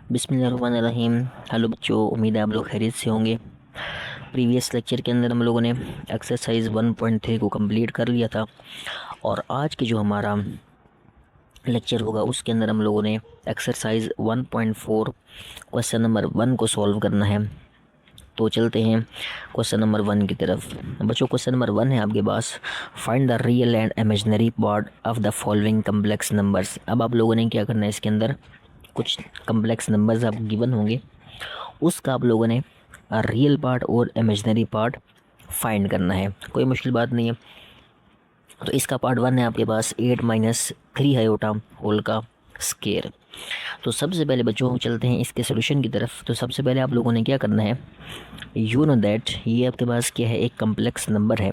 बिस्मिल्लाहिर्रहमानिर्रहीम। हेलो बच्चों, उम्मीद है आप लोग खैरियत से होंगे। प्रीवियस लेक्चर के अंदर हम लोगों ने एक्सरसाइज 1.3 को कंप्लीट कर लिया था और आज के जो हमारा लेक्चर होगा उसके अंदर हम लोगों ने एक्सरसाइज 1.4 क्वेश्चन नंबर 1 को सॉल्व करना है। तो चलते हैं क्वेश्चन नंबर 1 की तरफ। बच्चों, क्वेश्चन नंबर 1 है आपके पास, find the real and imaginary part of the following complex numbers. अब आप लोगों ने क्या करना है, इसके अंदर कुछ कम्प्लेक्स नंबर्स आप गिवन होंगे, उसका आप लोगों ने रियल पार्ट और इमेजिनरी पार्ट फाइंड करना है। कोई मुश्किल बात नहीं है। तो इसका पार्ट 1 है आपके पास 8 - 3 आयोटा होल का स्केयर। तो सबसे पहले बच्चों चलते हैं इसके सोल्यूशन की तरफ। तो सबसे पहले आप लोगों ने क्या करना है, यू नो दैट ये आपके पास क्या है, एक कम्प्लेक्स नंबर है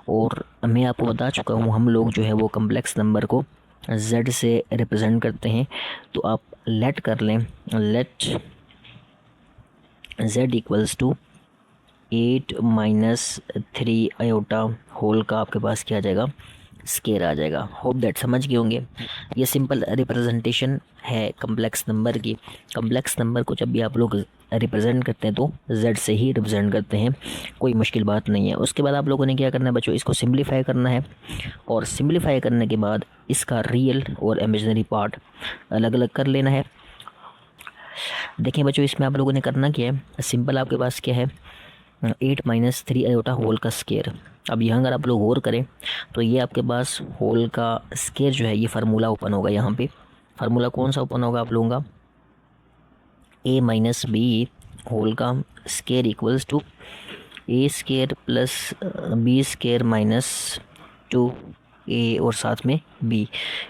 और मैं आपको बता चुका हूँ हम लोग जो है वो कम्प्लेक्स नंबर को z से रिप्रेजेंट करते हैं। तो आप लेट कर लें, let z equals to 8 - 3 iota whole का आपके पास क्या आ जाएगा, स्केयर आ जाएगा। होप दैट समझ गए होंगे। ये सिंपल रिप्रेजेंटेशन है कम्प्लेक्स नंबर की। कम्प्लेक्स नंबर को जब भी आप लोग रिप्रेजेंट करते हैं तो z से ही रिप्रेजेंट करते हैं, कोई मुश्किल बात नहीं है। उसके बाद आप लोगों ने क्या करना है बच्चों, इसको सिंप्लीफाई करना है और सिंप्लीफाई करने के बाद इसका रियल और इमेजिनरी पार्ट अलग अलग कर लेना है। देखिए बच्चों, इसमें आप लोगों ने करना क्या है, सिंपल आपके पास क्या है, 8 - 3 आयोटा होल का स्केयर। अब यहाँ अगर आप लोग गौर करें तो ये आपके पास होल का स्केयर जो है ये फार्मूला ओपन होगा। यहाँ पे फार्मूला कौन सा ओपन होगा आप लोगों का, a - b होल का square equals to a square plus b square minus 2a और साथ में b।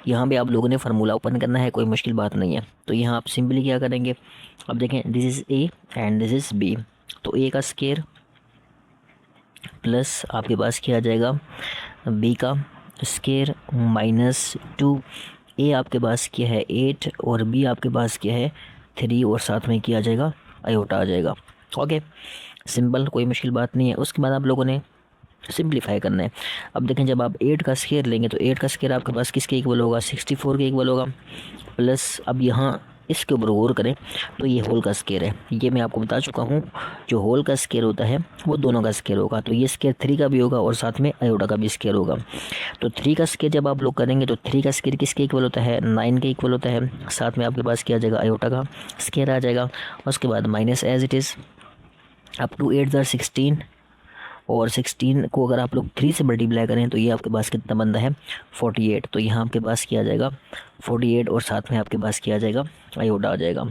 यहाँ पे आप लोगों ने फार्मूला ओपन करना है, कोई मुश्किल बात नहीं है। तो यहाँ आप सिंपली क्या करेंगे, अब देखें this is a and this is b। तो a का स्केयर प्लस आपके पास क्या आ जाएगा, b का स्केयर माइनस 2। a आपके पास क्या है 8 और b आपके पास क्या है 3 और साथ में क्या आ जाएगा, आयोटा आ जाएगा। ओके, सिंपल, कोई मुश्किल बात नहीं है। उसके बाद आप लोगों ने सिंप्लीफाई करना है। अब देखें जब आप 8 का स्केयर लेंगे तो 8 का स्केयर आपके पास किसके इक्वल होगा, 64 के इक्वल होगा। प्लस अब यहाँ इसके ऊपर गौर करें तो ये होल का स्केयर है, ये मैं आपको बता चुका हूँ। जो होल का स्केयर होता है वो दोनों का स्केयर होगा। तो ये स्केयर 3 का भी होगा और साथ में आयोटा का भी स्केयर होगा। तो 3 का स्केयर जब आप लोग करेंगे तो 3 का स्केयर किसके इक्वल होता है, 9 के इक्वल होता है। साथ में आपके पास क्या आ जाएगा, आयोटा का स्केयर आ जाएगा। उसके बाद minus as it is up to 8 = 16 और 16 को अगर आप लोग 3 से मल्टीप्लाई करें तो ये आपके पास कितना बनता है, 48। तो यहाँ आपके पास क्या आ जाएगा 48 और साथ में आपके पास क्या आ जाएगा, आयोटा आ जाएगा।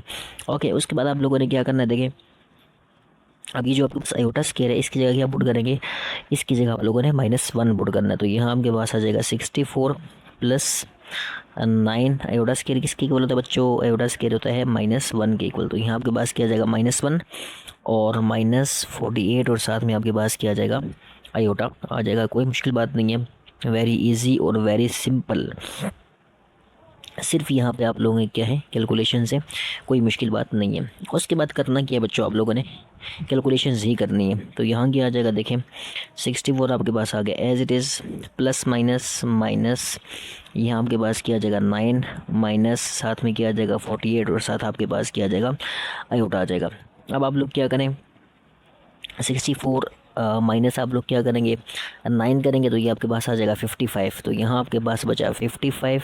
ओके, उसके बाद आप लोगों ने क्या करना है, देखें अब ये जो आपके पास आयोटा स्केयर है इसकी जगह क्या पुट करेंगे, इसकी जगह आप लोगों ने -1 पुट करना है। तो यहाँ आपके पास आ जाएगा 64 प्लस 9। आयोटा स्केयर किसके इक्वल होता है बच्चों, आयोटा स्केयर होता है -1 के इक्वल। तो यहाँ आपके पास क्या आ जाएगा -1 और -48 और साथ में आपके पास क्या आ जाएगा, आयोटा आ जाएगा। कोई मुश्किल बात नहीं है, वेरी इजी और वेरी सिंपल। सिर्फ यहाँ पे आप लोगों ने क्या है कैलकुलेशन से, कोई मुश्किल बात नहीं है। उसके बाद करना क्या है बच्चों, आप लोगों ने कैलकुलेशन ही करनी है। तो यहाँ क्या आ जाएगा, देखें 64 आपके पास आ गया as it is, plus minus minus यहाँ आपके पास क्या आ जाएगा 9 माइनस साथ में क्या आ जाएगा 48 और साथ आपके पास क्या आ जाएगा, आयोटा आ जाएगा। अब आप लोग क्या करें, 64 माइनस आप लोग क्या करेंगे 9 करेंगे तो ये आपके पास आ जाएगा 55। तो यहाँ आपके पास बचा 55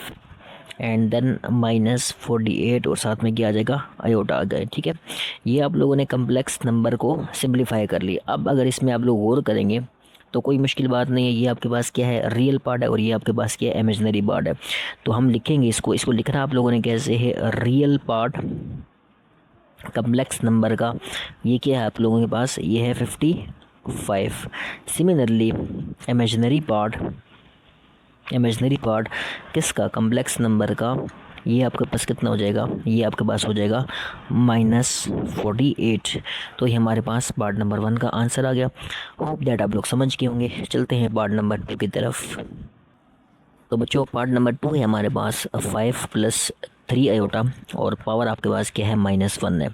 एंड देन -48 और साथ में क्या आ जाएगा, आयोटा आ गए। ठीक है, ये आप लोगों ने कम्प्लेक्स नंबर को सिंप्लीफाई कर लिया। अब अगर इसमें आप लोग गौर करेंगे तो कोई मुश्किल बात नहीं है, ये आपके पास क्या है, रियल पार्ट है और ये आपके पास क्या है, इमेजिनरी पार्ट है। तो हम लिखेंगे इसको लिखना आप लोगों ने कैसे है, रियल पार्ट कम्प्लेक्स नंबर का ये क्या है आप लोगों के पास, ये है 55। सिमिलरली इमेजिनरी पार्ट किसका, कम्प्लेक्स नंबर का, ये आपके पास कितना हो जाएगा, ये आपके पास हो जाएगा -48। तो ये हमारे पास पार्ट नंबर 1 का आंसर आ गया। होप दैट आप लोग समझ गए होंगे। चलते हैं पार्ट नंबर 2 की तरफ। तो बच्चों पार्ट नंबर 2 है हमारे पास 5 + 3 आयोटा और पावर आपके पास क्या है, -1 है।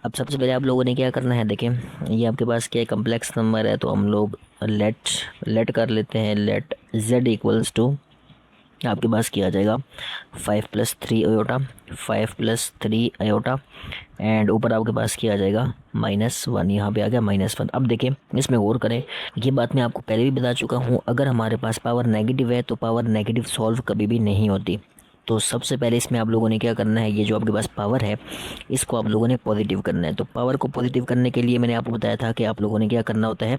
अब सबसे पहले आप लोगों ने क्या करना है, देखें ये आपके पास क्या कम्प्लेक्स नंबर है तो हम लोग लेट कर लेते हैं, लेट z इक्वल्स टू आपके पास क्या आ जाएगा 5 + 3 आयोटा, 5 + 3 आयोटा एंड ऊपर आपके पास क्या आ जाएगा -1। यहाँ पे आ गया -1। अब देखें इसमें गौर करें, ये बात मैं आपको पहले भी बता चुका हूँ, अगर हमारे पास पावर नेगेटिव है तो पावर नेगेटिव सॉल्व कभी भी नहीं होती। तो सबसे पहले इसमें आप लोगों ने क्या करना है, ये जो आपके पास पावर है इसको आप लोगों ने पॉजिटिव करना है। तो पावर को पॉजिटिव करने के लिए मैंने आपको बताया था कि आप लोगों ने क्या करना होता है,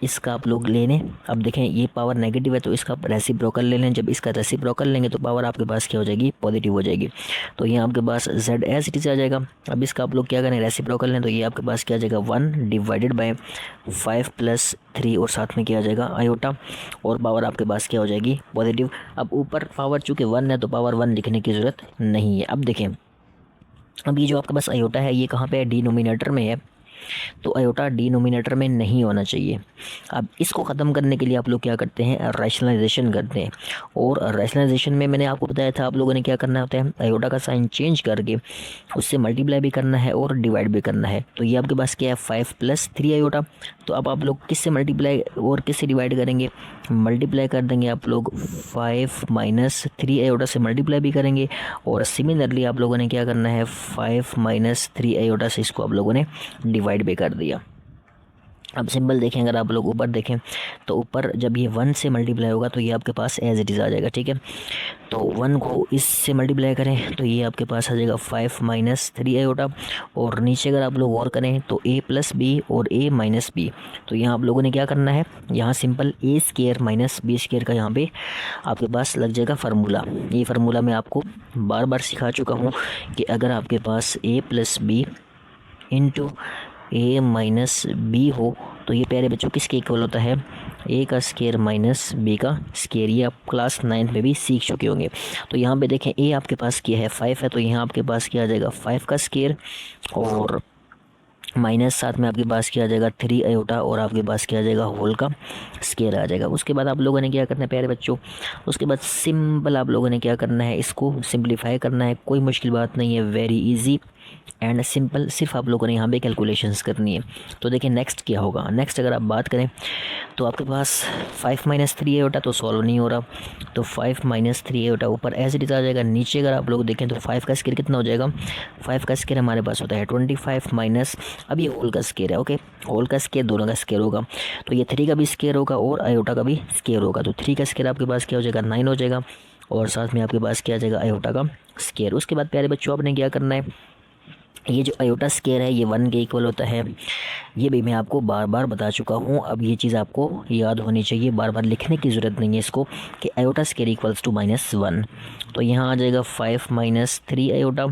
इसका आप लोग ले लें। अब देखें ये पावर नेगेटिव है तो इसका रेसिप्रोकल ले लें। जब इसका रेसिप्रोकल लेंगे तो पावर आपके पास क्या हो जाएगी, पॉजिटिव हो जाएगी। तो ये आपके पास z एज इट इज़ आ जाएगा। अब इसका आप लोग क्या करें, रेसिप्रोकल लें, तो ये आपके पास क्या आ जाएगा 1 डिवाइडेड बाय 5 + 3 और साथ में क्या आ जाएगा आयोटा, और पावर आपके पास क्या हो जाएगी, पॉजिटिव। अब ऊपर पावर चूँकि 1 है तो पावर 1 लिखने की ज़रूरत नहीं है। अब देखें, अब ये जो आपके पास आयोटा है ये कहाँ पे है, डिनोमिनेटर में है, तो आयोटा डिनोमिनेटर में नहीं होना चाहिए। अब इसको ख़त्म करने के लिए आप लोग क्या करते हैं, रैशनलाइजेशन करते हैं। और रैशनलाइजेशन में मैंने आपको बताया था आप लोगों ने क्या करना होता है, आयोटा का साइन चेंज करके उससे मल्टीप्लाई भी करना है और डिवाइड भी करना है। तो ये आपके पास क्या है 5 + 3 आयोटा। तो अब आप लोग किससे मल्टीप्लाई और किससे डिवाइड करेंगे, मल्टीप्लाई कर देंगे आप लोग 5 - 3 आयोटा से मल्टीप्लाई भी करेंगे, और सिमिलरली आप लोगों ने क्या करना है 5 - 3 आयोटा से इसको आप लोगों ने डिवाइड भी कर दिया। अब सिंबल देखें, अगर आप लोग ऊपर देखें तो ऊपर जब ये 1 से मल्टीप्लाई होगा तो ये आपके पास एज इट इज़ आ जाएगा, ठीक है। तो 1 को इससे मल्टीप्लाई करें तो ये आपके पास आ जाएगा 5 - 3 आयोटा, और नीचे अगर आप लोग और करें तो a + b और a - b। तो यहाँ आप लोगों ने क्या करना है, यहाँ सिंपल a² - b² का यहाँ पे आपके पास लग जाएगा फार्मूला। ये फार्मूला मैं आपको बार बार सिखा चुका हूँ कि अगर आपके पास a + b into a - b हो तो ये प्यारे बच्चों किसके इक्वल होता है, a का स्केयर - b का स्केयर। ये आप क्लास 9 में भी सीख चुके होंगे। तो यहाँ पे देखें a आपके पास क्या है 5 है, तो यहाँ आपके पास क्या आ जाएगा 5 का स्केयर, और माइनस साथ में आपके पास क्या आ जाएगा 3 आयोटा, और आपके पास क्या आ जाएगा होल का स्केयर आ जाएगा। उसके बाद आप लोगों ने क्या करना है प्यारे बच्चों, उसके बाद सिंपल आप लोगों ने क्या करना है, इसको सिंप्लीफाई करना है। कोई मुश्किल बात नहीं है, वेरी इजी एंड सिंपल। सिर्फ आप लोगों ने यहाँ पे कैलकुलेशंस करनी है। तो देखिए नेक्स्ट क्या होगा, नेक्स्ट अगर आप बात करें तो आपके पास 5 - 3 आयोटा तो सॉल्व नहीं हो रहा, तो 5 - 3 आयोटा ऊपर एज इट इज़ आ जाएगा। नीचे अगर आप लोग देखें तो 5 का स्केयर कितना हो जाएगा, 5 का स्केयर हमारे पास होता है 25 माइनस, अब ये होल का स्केयर है, ओके होल का स्केयर दोनों का स्केयर होगा, तो ये 3 का भी स्केयर होगा और आयोटा का भी स्केयर होगा। तो 3 का स्केयर आपके पास क्या हो जाएगा 9 हो जाएगा, और साथ में आपके पास क्या आ जाएगा आयोटा का स्केयर। उसके बाद प्यारे बच्चों आपने क्या करना है, ये जो आयोटा स्केयर है ये 1 के इक्वल होता है। ये भी मैं आपको बार बार बता चुका हूँ, अब ये चीज़ आपको याद होनी चाहिए, बार बार लिखने की ज़रूरत नहीं है इसको, कि आयोटा स्केयर इक्वल्स टू -1। तो यहाँ आ जाएगा 5 - 3 iota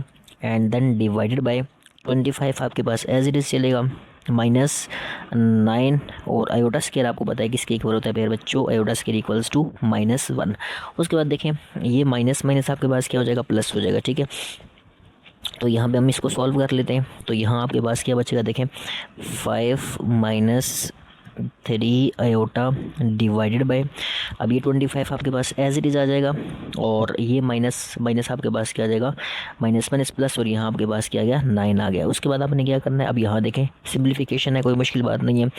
and then divided by 25 आपके पास एज इट इज़ चलेगा, -9, और आयोटा स्केयर आपको पता है किसके इक्वल होता है प्यारे बच्चों, आयोटा स्केयर इक्वल्स टू -1। उसके बाद देखें ये माइनस माइनस आपके पास क्या हो जाएगा प्लस हो जाएगा, ठीक है। तो यहाँ पे हम इसको सॉल्व कर लेते हैं। तो यहाँ आपके पास क्या बचेगा देखें 5 - 3 आयोटा डिवाइडेड बाय, अब ये 25 आपके पास एज इट इज़ आ जाएगा, और ये माइनस माइनस आपके पास क्या आ जाएगा माइनस माइनस प्लस, और यहाँ आपके पास क्या आ गया 9 आ गया। उसके बाद आपने क्या करना है, अब यहाँ देखें सिंप्लीफिकेशन है, कोई मुश्किल बात नहीं है।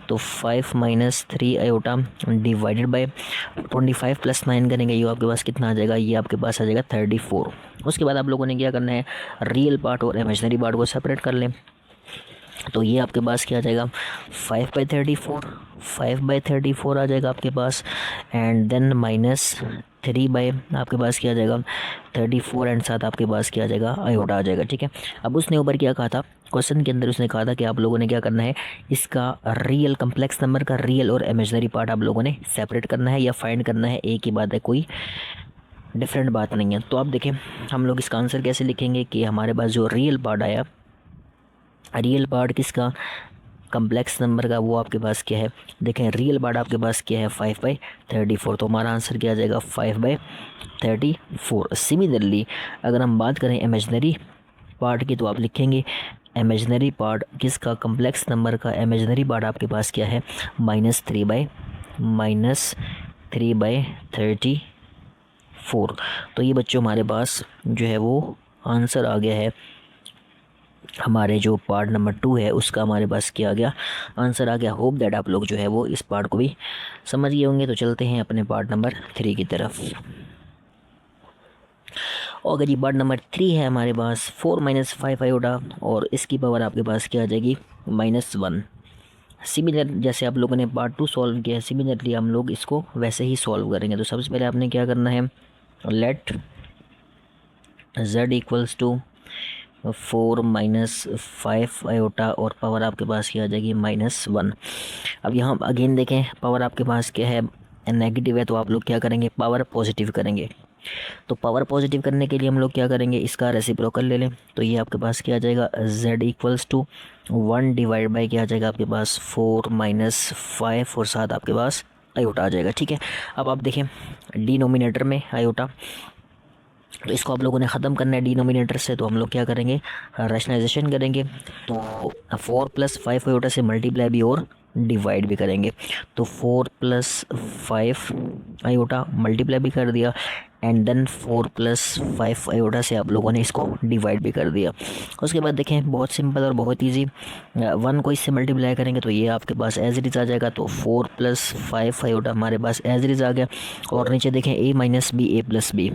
तो 5 - 3 आयोटा डिवाइडेड बाय 25 + 9 करेंगे, ये आपके पास कितना आ जाएगा, ये आपके पास आ जाएगा 34। उसके बाद आप लोगों ने क्या करना है, रियल पार्ट और इमेजिनरी पार्ट को सेपरेट कर लें। तो ये आपके पास क्या आ जाएगा 5/34, 5/34 आ जाएगा आपके पास, एंड देन -3 बाय आपके पास क्या आ जाएगा 34, एंड साथ आपके पास क्या आ जाएगा आयोटा आ जाएगा, ठीक है। अब उसने ऊपर क्या कहा था क्वेश्चन के अंदर, उसने कहा था कि आप लोगों ने क्या करना है, इसका रियल कम्प्लेक्स नंबर का रियल और इमेजिनरी पार्ट आप लोगों ने सेपरेट करना है या फाइंड करना है, एक ही बात है, कोई डिफरेंट बात नहीं है। तो आप देखें हम लोग इसका आंसर कैसे लिखेंगे कि हमारे पास जो रियल पार्ट आया, रियल पार्ट किसका कम्प्लेक्स नंबर का, वो आपके पास क्या है देखें, रियल पार्ट आपके पास क्या है 5/34, तो हमारा आंसर क्या आ जाएगा 5/34। सिमिलरली अगर हम बात करें इमेजिनरी पार्ट की, तो आप लिखेंगे इमेजिनरी पार्ट किसका कम्प्लेक्स नंबर का, इमेजिनरी पार्ट आपके पास क्या है -3/34। तो ये बच्चों हमारे पास जो है वो आंसर आ गया है, हमारे जो पार्ट नंबर 2 है उसका हमारे पास क्या आ गया आंसर आ गया। होप दैट आप लोग जो है वो इस पार्ट को भी समझ गए होंगे। तो चलते हैं अपने पार्ट नंबर 3 की तरफ। और जी पार्ट नंबर 3 है हमारे पास 4 माइनस 5 आयोटा और इसकी पावर आपके पास क्या आ जाएगी -1। सिमिलर जैसे आप लोगों ने पार्ट 2 सॉल्व किया है, सिमिलरली हम लोग इसको वैसे ही सॉल्व करेंगे। तो सबसे पहले आपने क्या करना है, let z equals to 4 minus 5 iota और पावर आपके पास क्या आ जाएगी -1। अब यहाँ अगेन देखें पावर आपके पास क्या है नेगेटिव है, तो आप लोग क्या करेंगे पावर पॉजिटिव करेंगे। तो पावर पॉजिटिव करने के लिए हम लोग क्या करेंगे, इसका रेसिप्रोकल ले लें। तो ये आपके पास क्या आ जाएगा z equals to 1 divide by क्या आ जाएगा आपके पास 4 माइनस 5 और साथ आपके पास आयोटा आ जाएगा। ठीक है, अब आप देखें डिनोमिनेटर में आयोटा, तो इसको आप लोगों ने ख़त्म करना है डिनोमिनेटर से। तो हम लोग क्या करेंगे रैशनलाइजेशन करेंगे। तो 4 प्लस 5 आयोटा से मल्टीप्लाई भी और डिवाइड भी करेंगे। तो 4 प्लस 5 आयोटा मल्टीप्लाई भी कर दिया एंड देन 4 प्लस 5 आयोटा से आप लोगों ने इसको डिवाइड भी कर दिया। उसके बाद देखें बहुत सिंपल और बहुत इजी, 1 को इससे मल्टीप्लाई करेंगे तो ये आपके पास एज इट इज़ आ जाएगा। तो 4 प्लस 5 आयोटा हमारे पास एज इट इज़ आ गया। और नीचे देखें a minus B A plus B,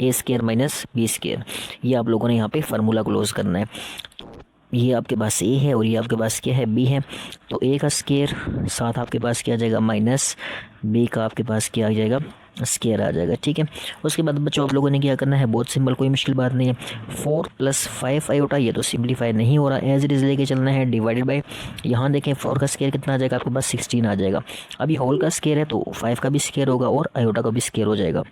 A square minus B square, ये आप लोगों ने यहाँ पे फार्मूला क्लोज करना है। ये आपके पास ए है और ये आपके पास क्या है बी है। तो ए का स्केयर साथ आपके पास क्या आ जाएगा माइनस बी का आपके पास क्या आ जाएगा स्केयर आ जाएगा। ठीक है, उसके बाद बच्चों आप लोगों ने क्या करना है, बहुत सिंपल कोई मुश्किल बात नहीं है। 4 प्लस 5 आयोटा ये तो सिंप्लीफाई नहीं हो रहा, एज इट इज़ लेके चलना है डिवाइडेड बाय, यहाँ देखें 4 का स्केयर कितना आ जाएगा आपके पास 16 आ जाएगा। अभी होल का स्केयर है तो 5 का भी स्केयर होगा और आयोटा का भी स्केयर हो जाएगा।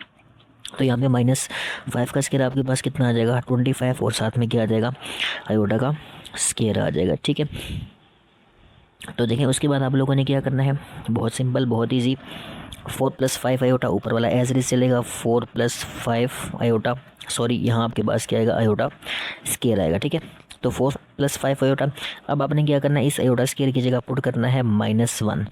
तो यहाँ पे -5 का स्केयर आपके पास कितना आ जाएगा 25 और साथ में क्या आ जाएगा आयोटा का स्केयर आ जाएगा। ठीक है, तो देखें उसके बाद आप लोगों ने क्या करना है, बहुत सिंपल बहुत इजी। 4 प्लस 5 आयोटा ऊपर वाला एज इट इज चलेगा, 4 प्लस 5 आयोटा, सॉरी यहाँ आपके पास क्या आएगा आयोटा स्केयर आएगा। ठीक है, तो 4 प्लस 5 आयोटा। अब आपने क्या करना है, इस आयोटा स्केयर की जगह पुट करना है -1।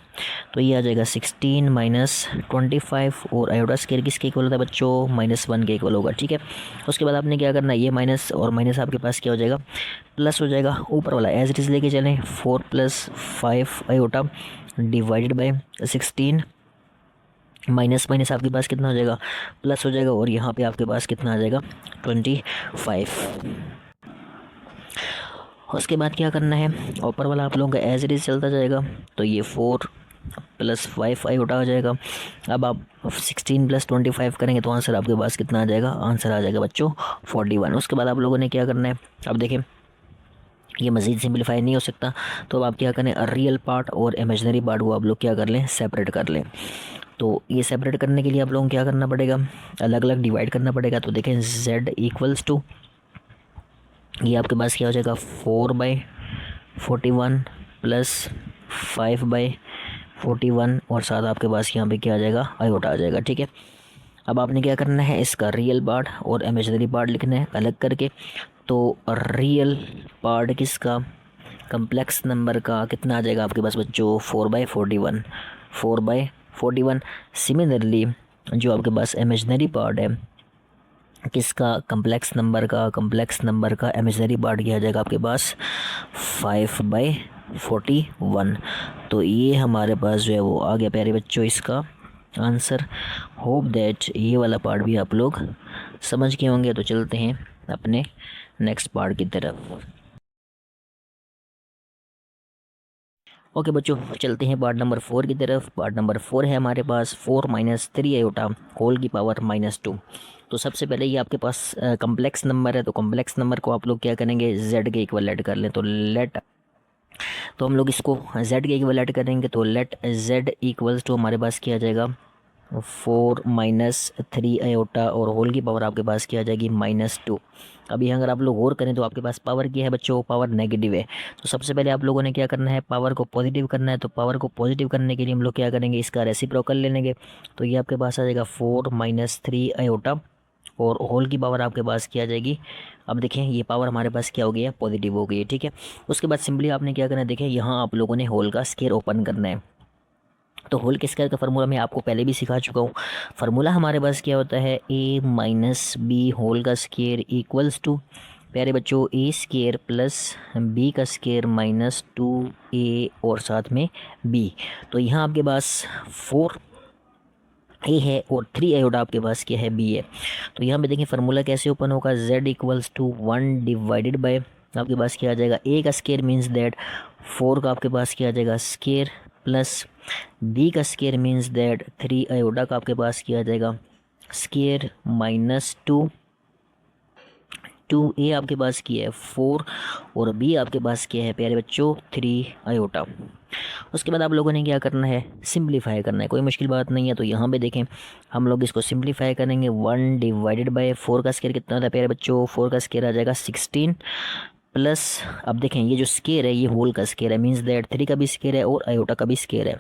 तो ये आ जाएगा 16 माइनस 25 और आयोटा स्केयर किसके इक्वल होता है बच्चों -1 के इक्वल होगा। ठीक है, उसके बाद आपने क्या करना है, ये माइनस और माइनस आपके पास क्या हो जाएगा प्लस हो जाएगा। ऊपर वाला एज इट इज़ लेके चलें, 4 plus 5 iota divided by 16 minus minus आपके पास कितना हो जाएगा प्लस हो जाएगा और यहाँ पे आपके पास कितना आ जाएगा 25। उसके बाद क्या करना है, ऊपर वाला आप लोगों का एज इट इज़ चलता जाएगा। तो ये 4 प्लस 5 आयोटा हो जाएगा। अब आप 16 प्लस 25 करेंगे तो आंसर आपके पास कितना आ जाएगा, आंसर आ जाएगा बच्चों 41। उसके बाद आप लोगों ने क्या करना है, अब देखें ये मज़ीद सिंपलीफाई नहीं हो सकता, तो अब आप क्या करें रियल पार्ट और इमेजिनरी पार्ट को आप लोग क्या कर लें सेपरेट कर लें। तो ये सेपरेट करने के लिए आप लोगों को क्या करना पड़ेगा, अलग अलग डिवाइड करना पड़ेगा। तो देखें z इक्वल्स टू ये आपके पास क्या हो जाएगा 4/41 प्लस 5/41 और साथ आपके पास यहाँ पे क्या आ जाएगा आयोटा आ जाएगा। ठीक है, अब आपने क्या करना है, इसका रियल पार्ट और इमेजिनरी पार्ट लिखना है अलग करके। तो रियल पार्ट किसका, कम्प्लेक्स नंबर का कितना आ जाएगा आपके पास बच्चों 4/41 4/41। सिमिलरली जो आपके पास इमेजिनरी पार्ट है किसका, कम्प्लेक्स नंबर का इमेजिनरी पार्ट क्या आ जाएगा आपके पास 5/41। तो ये हमारे पास जो है वो आ गया प्यारे बच्चों इसका आंसर। होप दैट ये वाला पार्ट भी आप लोग समझ गए होंगे। तो चलते हैं अपने नेक्स्ट पार्ट की तरफ। ओके बच्चों, चलते हैं पार्ट नंबर 4 की तरफ। पार्ट नंबर 4 है हमारे पास 4 माइनस 3 आयोटा होल की पावर -2। तो सबसे पहले ये आपके पास कम्प्लेक्स नंबर है, तो कम्प्लेक्स नंबर को आप लोग क्या करेंगे z के इक्वल ऐड कर लें। तो हम लोग इसको z के इक्वल ऐड करेंगे। तो लेट z इक्वल्स टू हमारे पास क्या आ जाएगा 4 माइनस 3 आयोटा और होल की पावर आपके पास क्या आ जाएगी -2। अभी अगर आप लोग और करें तो आपके पास पावर क्या है बच्चों, पावर नेगेटिव है। तो सबसे पहले आप लोगों ने क्या करना है, पावर को पॉजिटिव करना है। तो पावर को पॉजिटिव करने के लिए हम लोग क्या करेंगे, इसका रेसिप्रोकल ले लेंगे। तो ये आपके पास आ जाएगा 4 माइनस 3 आयोटा और होल की पावर आपके पास क्या आ जाएगी, अब देखें ये पावर हमारे पास क्या हो गई है पॉजिटिव हो गई है। ठीक है, उसके बाद सिंपली आपने क्या करना है, देखें यहाँ आप लोगों ने होल का स्केयर ओपन करना है। तो होल के स्क्वायर का फार्मूला मैं आपको पहले भी सिखा चुका हूँ। फार्मूला हमारे पास क्या होता है, a माइनस बी होल का स्क्वायर इक्वल्स टू प्यारे बच्चों ए स्क्वायर प्लस बी का स्क्वायर -2a और साथ में b। तो यहाँ आपके पास 4 ए है और 3 आयोटा आपके पास क्या है बी है। तो यहाँ पे देखें फार्मूला कैसे ओपन होगा, z equals to 1 divided by आपके पास क्या आ जाएगा, ए का स्केयर मीन्स दैट 4 का आपके पास क्या आ जाएगा स्केयर, प्लस बी का स्केयर मीन्स दैट 3 आयोटा का आपके पास क्या आ जाएगा स्केयर, माइनस 2 ए आपके पास किया है 4 और बी आपके पास क्या है प्यारे बच्चों 3 आयोटा। उसके बाद आप लोगों ने क्या करना है, सिंप्लीफाई करना है, कोई मुश्किल बात नहीं है। तो यहाँ पे देखें हम लोग इसको सिंप्लीफाई करेंगे, 1 डिवाइडेड बाय 4 का स्केयर कितना होता है प्यारे बच्चों, 4 का स्केयर आ जाएगा 16, प्लस अब देखें ये जो स्केयर है ये होल का स्केयर है, मींस दैट 3 का भी स्केयर है और आयोटा का भी स्केयर है।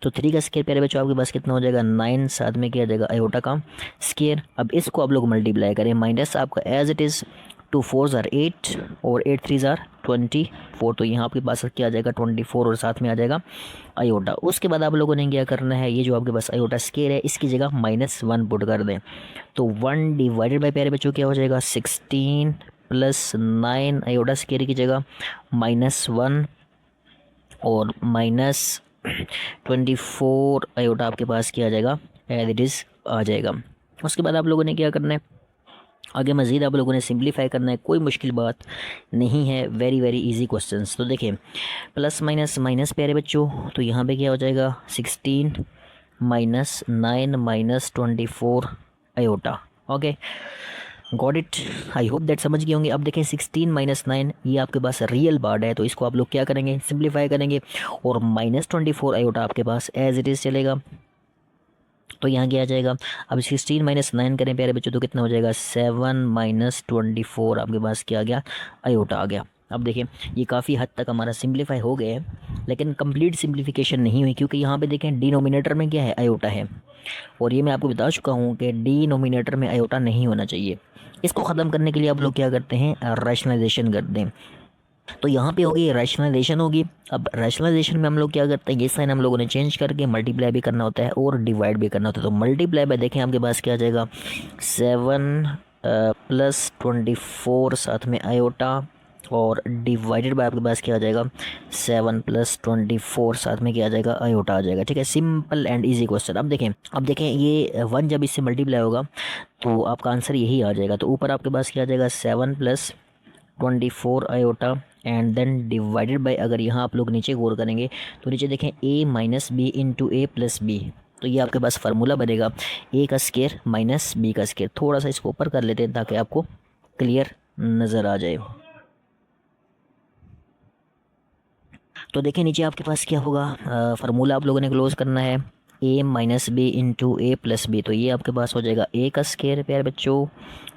तो 3 का स्केयर प्यारे बच्चों आपके पास कितना हो जाएगा 9, साथ में क्या आ जाएगा आयोटा का स्केयर। अब इसको आप लोग मल्टीप्लाई करें, माइनस आपका as it is 2 4s are 8 और 8 3s आर 24, तो यहाँ आपके पास क्या आ जाएगा 24 और साथ में आ जाएगा आयोटा। उसके बाद आप लोगों ने क्या करना है, ये जो आपके पास आयोटा स्केयर है इसकी जगह -1 पुट कर दें। तो 1 डिवाइडेड बाय प्यारे बच्चों क्या हो जाएगा 16 प्लस 9 आयोटा स्केयर की जगह -1 और -24 आयोटा आपके पास क्या आ जाएगा एज इट इज़ आ जाएगा। उसके बाद आप लोगों ने क्या करना है, आगे मज़ीद आप लोगों ने सिंप्लीफाई करना है, कोई मुश्किल बात नहीं है, वेरी वेरी इजी क्वेश्चंस। तो देखें प्लस माइनस माइनस प्यारे बच्चों, तो यहाँ पे क्या हो जाएगा 16 minus 9 minus 24 iota. Okay got it, I hope that समझ गए होंगे। अब देखें 16 माइनस 9 ये आपके पास रियल पार्ट है, तो इसको आप लोग क्या करेंगे सिंप्लीफाई करेंगे, और -24 आयोटा आपके पास एज इट इज़ चलेगा। तो यहाँ क्या आ जाएगा, अब 16 माइनस 9 करें प्यारे बच्चों तो कितना हो जाएगा 7 माइनस 24 आपके पास क्या आ गया आयोटा आ गया। अब देखिए ये काफ़ी हद तक हमारा सिंप्लीफाई हो गए हैं, लेकिन कंप्लीट सिंप्लीफिकेशन नहीं हुई, क्योंकि यहाँ पे देखें डिनोमिनेटर में क्या है आयोटा है, और ये मैं आपको बता चुका हूँ कि डिनोमिनेटर में आयोटा नहीं होना चाहिए। इसको ख़त्म करने के लिए आप लोग क्या करते हैं रैशनलाइजेशन कर दें। तो यहाँ पे होगी रैशनलाइजेशन होगी। अब रैशनलाइजेशन में हम लोग क्या करते हैं, ये साइन हम लोगों ने चेंज करके मल्टीप्लाई भी करना होता है और डिवाइड भी करना होता है। तो मल्टीप्लाई बाय देखें आपके पास क्या आ जाएगा 7 प्लस 24 साथ में आयोटा, और डिवाइडेड बाय आपके पास क्या आ जाएगा 7 प्लस 24 साथ में क्या आ जाएगा आयोटा आ जाएगा। ठीक है, सिंपल एंड इजी क्वेश्चन। अब देखें ये 1 जब इससे मल्टीप्लाई होगा तो आपका आंसर यही आ जाएगा। तो ऊपर आपके पास क्या आ जाएगा 7 plus 24 iota and then divided by, अगर यहाँ आप लोग नीचे गौर करेंगे तो नीचे देखें a minus B into A plus B, तो ये आपके पास फार्मूला बनेगा a का स्केयर माइनस बी का स्केयर। थोड़ा सा इसको ऊपर कर लेते हैं ताकि आपको क्लियर नज़र आ जाए। तो देखें नीचे आपके पास क्या होगा, फार्मूला आप लोगों ने क्लोज करना है a minus B into A plus B, तो ये आपके पास हो जाएगा a का स्केयर प्यारे बच्चों,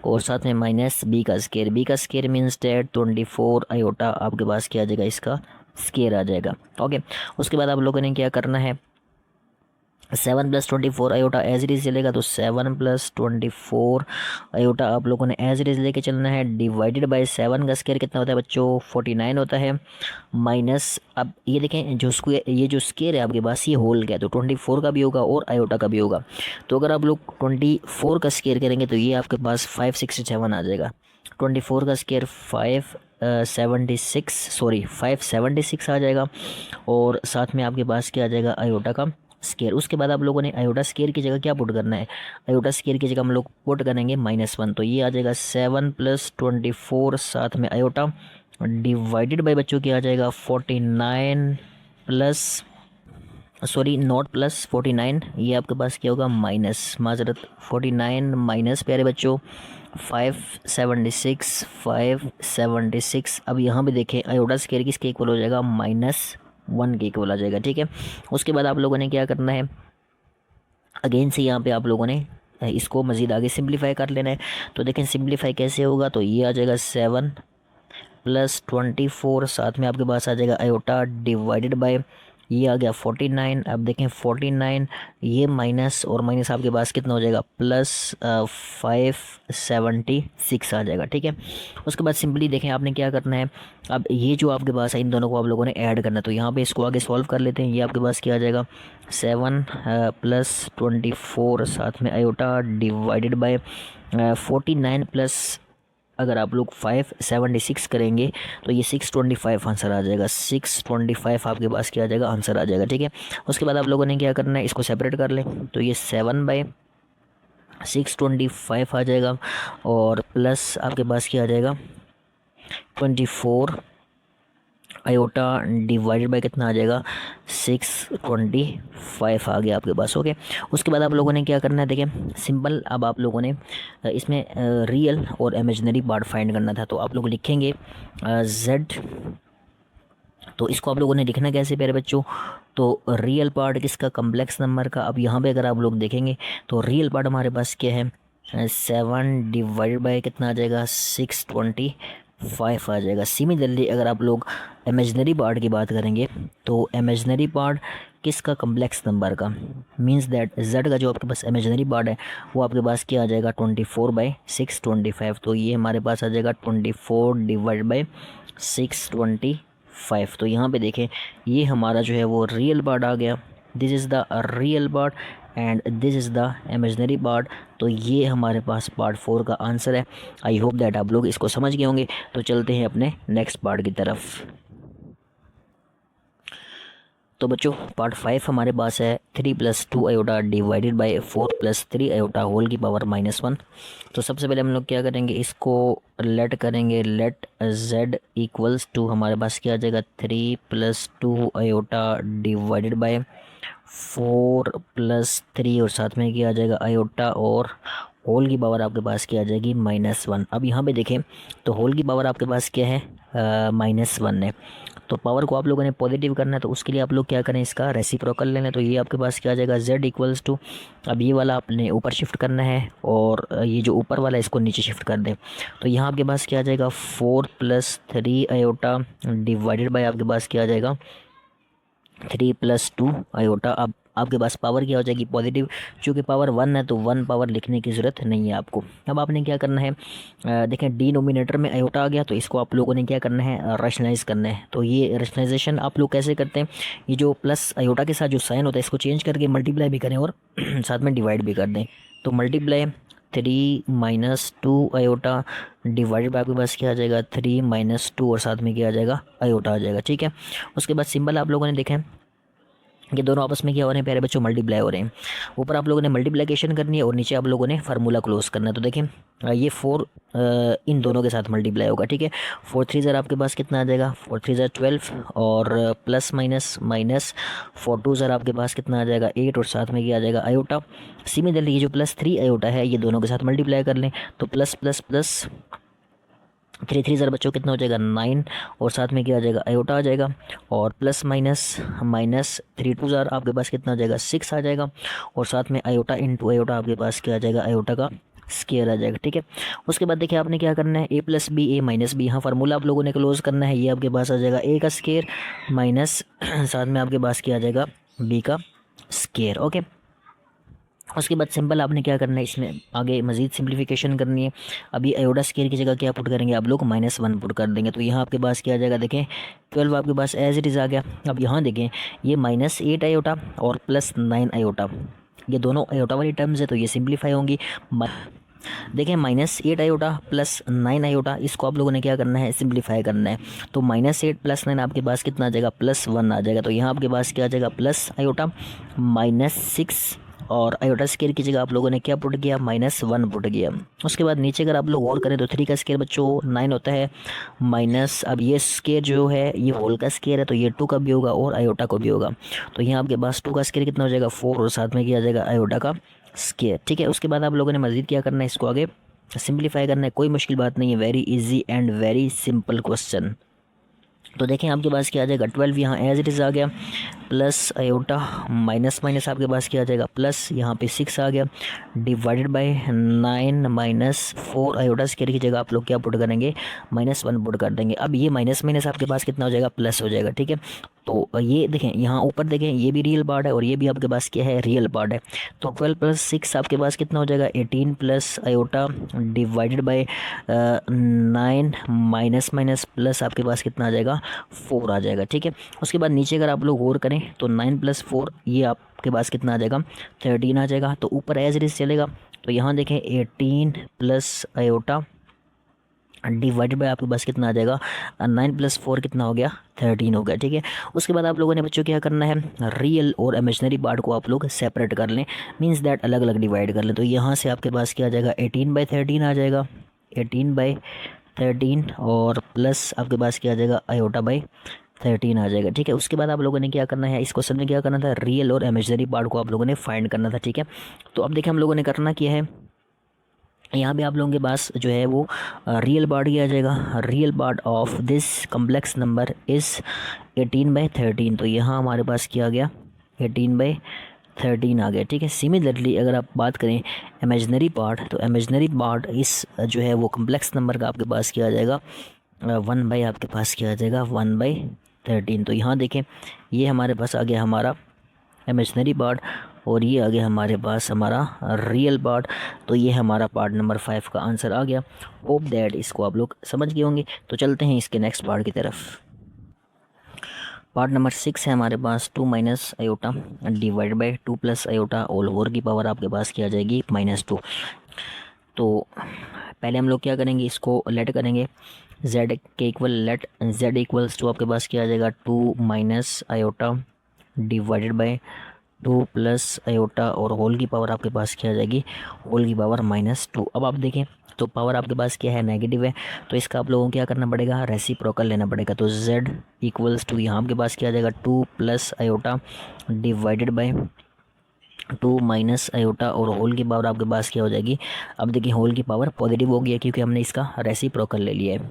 और साथ में माइनस बी का स्केयर मीन्स डेट 24 आयोटा आपके पास क्या आ जाएगा इसका स्केयर आ जाएगा। ओके उसके बाद आप लोगों ने क्या करना है 7 plus 24 iota as it is चलेगा, तो 7 प्लस 24 आयोटा आप लोगों ने एज इट इज़ लेके चलना है, डिवाइडेड बाय 7 का स्केयर कितना होता है बच्चों 49 होता है, माइनस अब ये देखें जो स्क्वायर ये जो स्केयर है आपके पास ये होल का है, तो 24 का भी होगा और आयोटा का भी होगा। तो अगर आप लोग 24 का स्केयर करेंगे तो ये आपके पास 567 आ जाएगा। 24 का स्केयर 576 आ जाएगा, और साथ में आपके पास क्या आ जाएगा आयोटा का स्केयर। उसके बाद आप लोगों ने आयोटा स्केयर की जगह क्या पुट करना है, आयोटा स्केयर की जगह हम लोग पुट करेंगे -1, तो ये आ जाएगा 7 प्लस 24 साथ में आयोटा डिवाइडेड बाय बच्चों क्या आ जाएगा 49 प्लस नॉट प्लस 49, ये आपके पास क्या होगा माइनस माजरत 49 माइनस प्यारे बच्चों 576। अब यहाँ पे देखें आयोटा स्केयर किसके इक्वल हो जाएगा -1 के इक्वल आ जाएगा। ठीक है, उसके बाद आप लोगों ने क्या करना है, अगेन से यहाँ पे आप लोगों ने इसको मज़ीद आगे सिंप्लीफाई कर लेना है। तो देखें सिंप्लीफाई कैसे होगा, तो ये आ जाएगा 7 प्लस 24 साथ में आपके पास आ जाएगा आयोटा डिवाइडेड बाय ये आ गया 49। अब देखें 49 ये माइनस और माइनस आपके पास कितना हो जाएगा प्लस 576 आ जाएगा। ठीक है, उसके बाद सिंपली देखें आपने क्या करना है, अब ये जो आपके पास है इन दोनों को आप लोगों ने ऐड करना है। तो यहाँ पे इसको आगे सॉल्व कर लेते हैं। ये आपके पास क्या आ जाएगा 7 प्लस 24 साथ में आयोटा डिवाइडेड बाय 49 प्लस अगर आप लोग 576 करेंगे तो ये 625 आंसर आ जाएगा। 625 आपके पास क्या आ जाएगा, आंसर आ जाएगा। ठीक है, उसके बाद आप लोगों ने क्या करना है, इसको सेपरेट कर लें तो ये 7/625 आ जाएगा और प्लस आपके पास क्या आ जाएगा 24 आयोटा डिवाइडेड बाय कितना आ जाएगा 625 आ गया आपके पास। ओके, उसके बाद आप लोगों ने क्या करना है, देखिए सिंपल, अब आप लोगों ने इसमें रियल और इमेजिनरी पार्ट फाइंड करना था। तो आप लोग लिखेंगे जेड, तो इसको आप लोगों ने लिखना कैसे प्यारे बच्चों, तो रियल पार्ट किसका, कम्प्लेक्स नंबर का। अब यहाँ पे अगर आप लोग देखेंगे तो रियल पार्ट हमारे पास क्या है 7 डिवाइडेड बाय कितना आ जाएगा 625 आ जाएगा। सिमिलरली अगर आप लोग इमेजिनरी पार्ट की बात करेंगे तो इमेजिनरी पार्ट किसका, कम्प्लेक्स नंबर का, मींस दैट जेड का जो आपके पास इमेजिनरी पार्ट है वो आपके पास क्या आ जाएगा 24/625। तो ये हमारे पास आ जाएगा 24 डिवाइड बाई 625। तो यहाँ पे देखें ये हमारा जो है वो रियल पार्ट आ गया, this is the real part and this is the imaginary part. तो ये हमारे पास पार्ट 4 का आंसर है। आई होप दैट आप लोग इसको समझ गए होंगे। तो चलते हैं अपने नेक्स्ट पार्ट की तरफ। तो बच्चों पार्ट 5 हमारे पास है 3 + 2 iota divided by 4 + 3 iota whole की पावर -1। तो सबसे पहले हम लोग क्या करेंगे, इसको लेट करेंगे, लेट z इक्वल्स टू हमारे पास क्या आ जाएगा 3 + 2 आयोटा डिवाइडेड बाय 4 + 3 और साथ में क्या आ जाएगा आयोटा और होल की पावर आपके पास क्या आ जाएगी -1। अब यहाँ पे देखें तो होल की पावर आपके पास क्या है -1 है। तो पावर को आप लोगों ने पॉजिटिव करना है तो उसके लिए आप लोग क्या करें, इसका रेसिप्रोकल ले लें। तो ये आपके पास क्या आ जाएगा z इक्वल्स टू, अब ये वाला आपने ऊपर शिफ्ट करना है और ये जो ऊपर वाला है इसको नीचे शिफ्ट कर दें। तो यहाँ आपके पास क्या आ जाएगा 4 + 3 आयोटा डिवाइडेड बाय आपके पास क्या आ जाएगा 3 + 2 आयोटा। अब आपके पास पावर क्या हो जाएगी पॉजिटिव, चूँकि पावर 1 है तो 1 पावर लिखने की ज़रूरत नहीं है आपको। अब आपने क्या करना है, देखें डिनोमिनेटर में आयोटा आ गया तो इसको आप लोगों ने क्या करना है रैशनलाइज करना है। तो ये रैशनलाइजेशन आप लोग कैसे करते हैं, ये जो प्लस आयोटा के साथ जो साइन होता है इसको चेंज करके मल्टीप्लाई भी करें और साथ में डिवाइड भी कर दें। तो मल्टीप्लाई 3 - 2 आयोटा डिवाइडेड बाय आपके पास क्या आ जाएगा 3 - 2 और साथ में क्या आ जाएगा आयोटा आ जाएगा। ठीक है, उसके बाद सिंबल आप लोगों ने देखें ये दोनों आपस में क्या हो रहे हैं प्यारे बच्चों, मल्टीप्लाई हो रहे हैं। ऊपर आप लोगों ने मल्टीप्लिकेशन करनी है और नीचे आप लोगों ने फार्मूला क्लोज करना है। तो देखें ये 4 इन दोनों के साथ मल्टीप्लाई होगा। ठीक है, 4 3 ज़र आपके पास कितना आ जाएगा 4 3 ज़र 12 और प्लस माइनस माइनस 4 2 ज़र आपके पास कितना आ जाएगा 8 और साथ में क्या आ जाएगा आयोटा। सिमिलरली ये जो +3 आयोटा है ये दोनों के साथ मल्टीप्लाई कर लें तो प्लस प्लस प्लस 3 3 ज़र बच्चों कितना हो जाएगा 9 और साथ में क्या आ जाएगा आयोटा आ जाएगा और प्लस माइनस माइनस 3 2 ज़र आपके पास कितना आ जाएगा 6 आ जाएगा और साथ में आयोटा इंटू आयोटा आपके पास क्या आ जाएगा आयोटा का स्केयर आ जाएगा। ठीक है, उसके बाद देखिए आपने क्या करना है a + b a - b, यहाँ फार्मूला आप लोगों ने क्लोज करना है। ये आपके पास आ जाएगा a का स्केयर माइनस साथ में आपके पास क्या आ जाएगा b का स्केयर। ओके, उसके बाद सिंपल आपने क्या करना है, इसमें आगे मज़ीद सिंप्लीफिकेशन करनी है। अभी आयोटा स्केयर की जगह क्या पुट करेंगे आप लोग -1 पुट कर देंगे। तो यहाँ आपके पास क्या आ जाएगा देखें 12 आपके पास एज इट इज़ आ गया। अब यहाँ देखें ये -8 आयोटा और +9 आयोटा, ये दोनों आयोटा वाली टर्म्स है तो ये सिंप्लीफाई होंगी। देखें -8 आयोटा +9 आयोटा, इसको आप लोगों ने क्या करना है सिंप्लीफाई करना है। तो -8 + 9 आपके पास कितना आ जाएगा +1 आ जाएगा। तो यहाँ आपके पास क्या आ जाएगा प्लस आयोटा -6 और आयोटा स्केयर की जगह आप लोगों ने क्या पुट किया -1 पुट किया। उसके बाद नीचे अगर आप लोग और करें तो 3 का स्केयर बच्चों 9 होता है माइनस, अब ये स्केयर जो है ये होल का स्केयर है तो ये 2 का भी होगा और आयोटा को भी होगा। तो यहाँ आपके पास 2 का स्केयर कितना हो जाएगा 4 और साथ में क्या आ जाएगा आयोटा का स्केयर। ठीक है, उसके बाद आप लोगों ने मज़ीद क्या करना है, इसको आगे सिंप्लीफाई करना है। कोई मुश्किल बात नहीं है, very easy and very simple question. तो देखें आपके पास क्या आ जाएगा 12 यहाँ एज इट इज़ आ गया प्लस आयोटा माइनस माइनस आपके पास क्या आ जाएगा प्लस, यहाँ पे 6 आ गया डिवाइडेड बाय 9 - 4 आयोटा स्केयर की जगह आप लोग क्या पुट करेंगे -1 पुट कर देंगे। अब ये माइनस माइनस आपके पास कितना हो जाएगा प्लस हो जाएगा। ठीक है, तो ये देखें यहाँ ऊपर देखें ये भी रियल पार्ट है और ये भी आपके पास क्या है रियल पार्ट है। तो 12 + 6 आपके पास कितना हो जाएगा 18 plus iota divided bye 9 minus minus plus आपके पास कितना आ जाएगा 4 आ जाएगा। ठीक है, उसके बाद नीचे अगर आप लोग और करें तो 9 + 4 ये आपके पास कितना आ जाएगा 13 आ जाएगा। तो ऊपर एज इट इज़ चलेगा। तो यहाँ देखें 18 प्लस आयोटा डिवाइडेड बाय आपके पास कितना आ जाएगा, 9 + 4 कितना हो गया, 13 हो गया। ठीक है, उसके बाद आप लोगों ने बच्चों क्या करना है, रियल और इमेजिनरी पार्ट को आप लोग सेपरेट कर लें, मींस दैट अलग अलग डिवाइड कर लें। तो यहाँ से आपके पास क्या आ जाएगा, 18/13 आ जाएगा, 18/13 और प्लस आपके पास क्या आ जाएगा, i/13 आ जाएगा। ठीक है, उसके बाद आप लोगों ने क्या करना है, इस क्वेश्चन में क्या करना था, रियल और इमेजिनरी पार्ट को आप लोगों ने फाइंड करना था। ठीक है, तो अब देखिए हम लोगों ने करना क्या है, यहाँ पे आप लोगों के पास जो है वो रियल पार्ट ही आ जाएगा। Real part of this complex number is 18/13। तो यहाँ हमारे पास क्या आ गया, 18/13 आ गया। ठीक है, सिमिलरली अगर आप बात करें इमेजिनरी पार्ट, तो इमेजिनरी पार्ट इस जो है वो कम्प्लेक्स नंबर का आपके पास क्या आ जाएगा, 1 आपके पास क्या आ जाएगा, 1/13। तो यहाँ देखें ये हमारे पास आ गया हमारा इमेजिनरी पार्ट और ये आ गया हमारे पास हमारा रियल पार्ट। तो ये हमारा पार्ट नंबर 5 का आंसर आ गया। होप दैट इसको आप लोग समझ गए होंगे। तो चलते हैं इसके नेक्स्ट पार्ट की तरफ। पार्ट नंबर 6 है हमारे पास 2 - i divide by 2 + i all over की पावर आपके पास क्या आ जाएगी, -2। तो पहले हम लोग क्या करेंगे, इसको लेट करेंगे z के equal, let z equals to आपके पास क्या आ जाएगा, 2 - i डिवाइडेड बाई 2 + i और होल की पावर आपके पास क्या आ जाएगी, होल की पावर -2। अब आप देखें तो पावर आपके पास क्या है, नेगेटिव है, तो इसका आप लोगों को क्या करना पड़ेगा, रेसिप्रोकल लेना पड़ेगा। तो z इक्वल्स टू यहाँ आपके पास क्या आ जाएगा, 2 + i डिवाइडेड बाई 2 - i और होल की पावर आपके पास क्या हो जाएगी। अब देखिए होल की पावर पॉजिटिव हो गई है क्योंकि हमने इसका रेसिप्रोकल ले लिया है।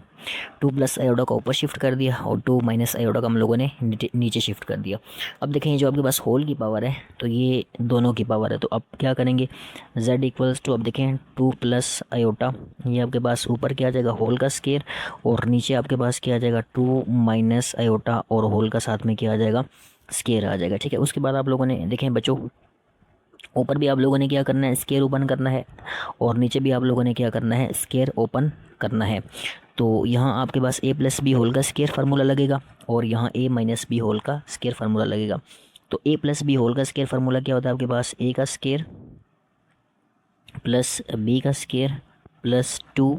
2 + i को ऊपर शिफ्ट कर दिया और 2 - i का हम लोगों ने नीचे शिफ्ट कर दिया। अब देखें ये जो आपके पास होल की पावर है तो ये दोनों की पावर है। तो अब क्या करेंगे, z इक्वल्स टू, अब देखें 2 + i, ये आपके पास ऊपर क्या आ जाएगा, होल का स्केयर, और नीचे आपके पास क्या आ जाएगा, 2 - i और होल का साथ में क्या आ जाएगा, स्केयर आ जाएगा। ठीक है, उसके बाद आप लोगों ने देखें बच्चों, ऊपर भी आप लोगों ने क्या करना है, स्केयर ओपन करना है, और नीचे भी आप लोगों ने क्या करना है, स्केयर ओपन करना है। तो यहाँ आपके पास a + b होल का स्केयर फार्मूला लगेगा और यहाँ a - b होल का स्केयर फार्मूला लगेगा। तो a + b होल का स्केयर फार्मूला क्या होता है आपके पास, a का स्केयर प्लस b का स्केयर प्लस 2,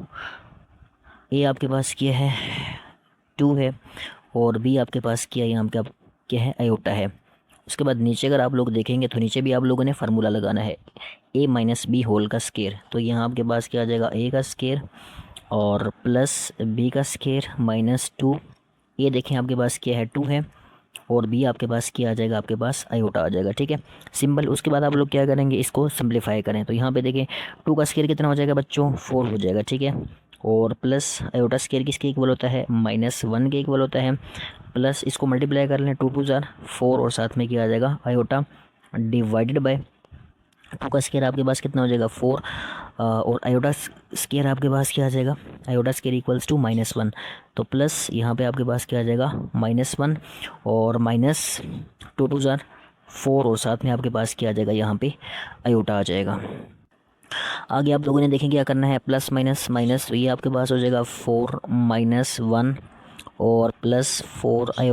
a आपके पास क्या है, 2 है, और b आपके पास क्या है, यहाँ पे क्या है, i है। उसके बाद नीचे अगर आप लोग देखेंगे तो नीचे भी आप लोगों ने फार्मूला लगाना है, a - b होल का स्केयर। तो यहाँ आपके पास क्या आ जाएगा, a का स्केयर और प्लस b का स्केयर -2, ये देखें आपके पास क्या है, 2 है, और b आपके पास क्या आ जाएगा, आपके पास i आ जाएगा। ठीक है, सिंपल। उसके बाद आप लोग क्या करेंगे, इसको सिंप्लीफाई करें। तो यहाँ पे देखें 2 का स्केयर कितना हो जाएगा बच्चों, 4 हो जाएगा। ठीक है, और प्लस i स्केयर किसके इक्वल होता है, -1 के इक्वल होता है, प्लस इसको मल्टीप्लाई कर लें, 2 2 ज़ार 4, और साथ में क्या आ जाएगा, i डिवाइडेड बाय 2 का स्केयर आपके पास कितना हो जाएगा, 4, और i स्केयर आपके पास क्या आ जाएगा, i स्केयर इक्वल्स टू -1। तो प्लस यहाँ पे आपके पास क्या आ जाएगा, -1 और -2 2 ज़ार 4, और साथ में आपके पास क्या आ जाएगा, यहाँ पे i आ जाएगा। आगे आप लोगों ने देखें क्या करना है, प्लस माइनस माइनस, तो ये आपके पास हो जाएगा 4 - 1 और प्लस 4 i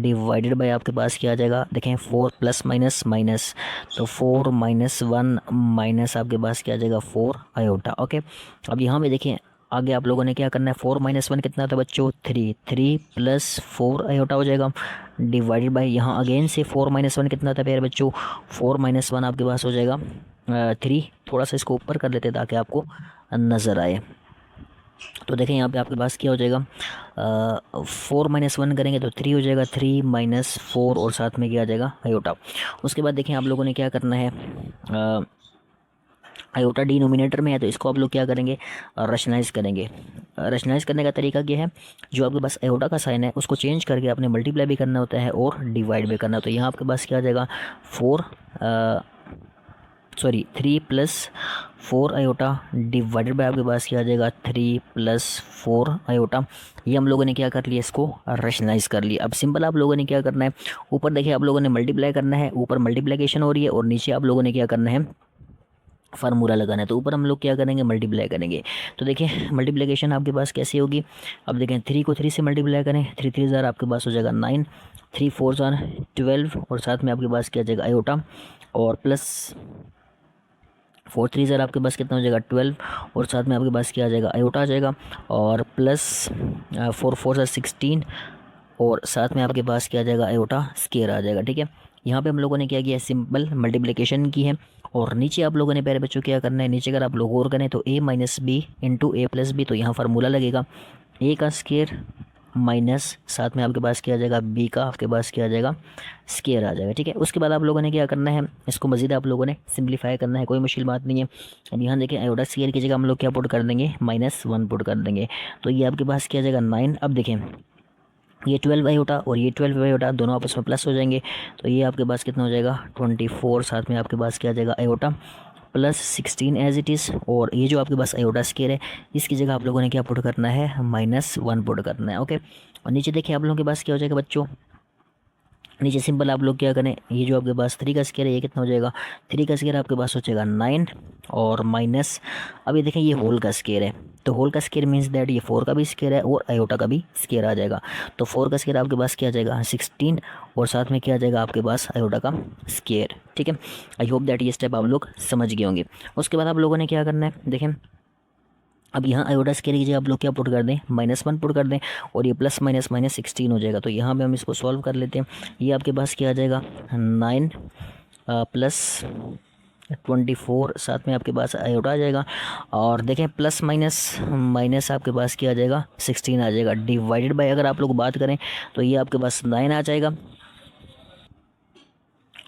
डिवाइडेड बाय आपके पास क्या आ जाएगा, देखें 4 + माइनस माइनस, तो 4 - 1 माइनस आपके पास क्या आ जाएगा, 4 i। ओके, अब यहाँ पे देखें आगे आप लोगों ने क्या करना है, 4 - 1 कितना था बच्चों, 3 प्लस 4 i हो जाएगा, डिवाइडेड बाय यहाँ अगेन से 4 - 1 कितना था प्यारे बच्चों, 4 - 1 आपके पास हो जाएगा 3। थोड़ा सा इसको ऊपर कर लेते हैं ताकि आपको नज़र आए। तो देखें यहाँ पे आपके पास क्या हो जाएगा, 4 - 1 करेंगे तो 3 हो जाएगा, 3 - 4 और साथ में क्या आ जाएगा, i। उसके बाद देखें आप लोगों ने क्या करना है, i डिनोमिनेटर में है तो इसको आप लोग क्या करेंगे, रशनाइज करेंगे। रशनाइज करने का तरीका क्या है, जो आपके पास i का साइन है उसको चेंज करके आपने मल्टीप्लाई भी करना होता है और डिवाइड भी करना। तो यहाँ आपके पास क्या आ जाएगा, 3 + 4 i डिवाइडेड बाय आपके पास क्या आ जाएगा, 3 + 4 i। ये हम लोगों ने क्या कर लिया, इसको रैशनलाइज कर लिया। अब सिंपल आप लोगों ने क्या करना है, ऊपर देखिए आप लोगों ने मल्टीप्लाई करना है, ऊपर मल्टीप्लिकेशन हो रही है, और नीचे आप लोगों ने क्या करना है, फार्मूला लगाना है। तो ऊपर हम लोग क्या करेंगे, मल्टीप्लाई करेंगे। तो देखिए मल्टीप्लिकेशन आपके पास कैसे होगी, अब देखें 3 को 3 से मल्टीप्लाई करें, 3 3 ज़ार आपके पास हो जाएगा 9, 3 4 ज़ार 12, और साथ में आपके पास क्या आ जाएगा i, और प्लस 4 3 ज़र आपके पास कितना हो जाएगा 12, और साथ में आपके पास क्या आ जाएगा आयोटा आ जाएगा, और प्लस 4 4 ज़र 16, और साथ में आपके पास क्या आ जाएगा आयोटा स्केयर आ जाएगा। ठीक है, यहाँ पे हम लोगों ने क्या किया है, सिंपल मल्टीप्लिकेशन की है। और नीचे आप लोगों ने प्यारे बच्चों क्या करना है, नीचे अगर आप लोग और करें तो a minus B into A plus B, तो यहाँ फार्मूला लगेगा a का स्केयर माइनस साथ में आपके पास क्या आ जाएगा b का आपके पास क्या आ जाएगा स्केयर आ जाएगा। ठीक है, उसके बाद आप लोगों ने क्या करना है, इसको मज़ीद आप लोगों ने सिंप्लीफाई करना है, कोई मुश्किल बात नहीं है। अब यहाँ देखें आयोटा स्केयर की जगह हम लोग क्या पुट कर देंगे, -1 पुट कर देंगे, तो ये आपके पास क्या आ जाएगा 9। अब देखें ये 12 आयोटा और ये 12 आयोटा दोनों आपस में प्लस हो जाएंगे, तो ये आपके पास कितना हो जाएगा 24, साथ में आपके पास क्या आ जाएगा iota plus 16 as it is, और ये जो आपके पास आयोटा स्केयर है इसकी जगह आप लोगों ने क्या पुट करना है, -1 पुट करना है। ओके, और नीचे देखिए आप लोगों के पास क्या हो जाएगा बच्चों, नीचे सिंपल आप लोग क्या करें, ये जो आपके पास 3 का स्केयर है ये कितना हो जाएगा, 3 का स्केयर आपके पास हो जाएगा 9, और माइनस, अब ये देखें ये होल का स्केयर है, तो होल का स्केयर मीन्स दैट ये 4 का भी स्केयर है और आयोटा का भी स्केयर आ जाएगा, तो 4 का स्केयर आपके पास क्या आ जाएगा 16, और साथ में क्या आ जाएगा आपके पास आयोटा का स्केयर। ठीक है, आई होप दैट ये स्टेप आप लोग समझ गए होंगे। उसके बाद आप लोगों ने क्या करना है, देखें अब यहाँ आयोटा स्केयर की जगह आप लोग क्या पुट कर दें, -1 पुट कर दें, और ये प्लस माइनस माइनस 16 हो जाएगा, तो यहाँ पे हम इसको सॉल्व कर लेते हैं। ये आपके पास क्या आ जाएगा 9 प्लस 24, साथ में आपके पास आयोटा आ जाएगा, और देखें प्लस माइनस माइनस आपके पास क्या आ जाएगा 16 आ जाएगा, डिवाइडेड बाय अगर आप लोग बात करें तो ये आपके पास 9 आ जाएगा,